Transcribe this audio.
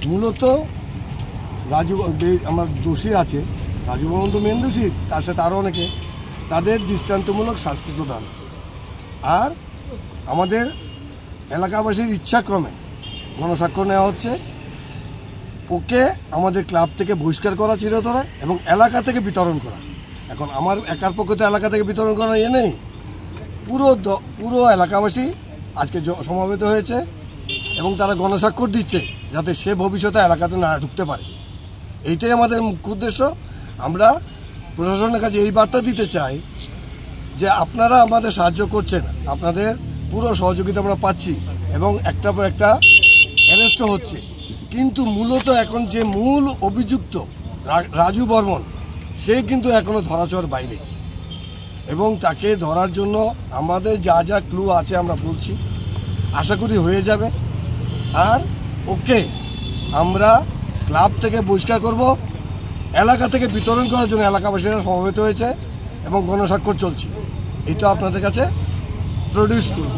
মূলত রাজু আমার দোষী আছে, রাজু বর্মন তো মেন দোষী, তার সাথে আরও অনেকে, তাদের দৃষ্টান্তমূলক শাস্তি প্রদান। আর আমাদের এলাকাবাসীর ইচ্ছাক্রমে গণস্বাক্ষর নেওয়া হচ্ছে, ওকে আমাদের ক্লাব থেকে বহিষ্কার করা চিরতরে এবং এলাকা থেকে বিতরণ করা। এখন আমার একার পক্ষে তো এলাকা থেকে বিতরণ করা নেই, পুরো এলাকাবাসী আজকে সমাবেত হয়েছে এবং তারা গণস্বাক্ষর দিচ্ছে যাতে সে ভবিষ্যতে এলাকাতে না ঢুকতে পারে। এইটাই আমাদের মুখ্য উদ্দেশ্য। আমরা প্রশাসনের কাছে এই বার্তা দিতে চাই যে আপনারা আমাদের সাহায্য করছেন, আপনাদের পুরো সহযোগিতা আমরা পাচ্ছি এবং একটা পর একটা অ্যারেস্টও হচ্ছে, কিন্তু মূলত এখন যে মূল অভিযুক্ত রাজু বর্মন, সে কিন্তু এখনও ধরাছোঁয়ার বাইরে এবং তাকে ধরার জন্য আমাদের যা যা ক্লু আছে আমরা বলছি, আশা করি হয়ে যাবে। আর ওকে আমরা ক্লাব থেকে বহিষ্কার করব, এলাকা থেকে বিতরণ করার জন্য এলাকাবাসীরা সমবেত হয়েছে এবং গণস্বাক্ষর চলছে, এটা আপনাদের কাছে প্রডিউস করব।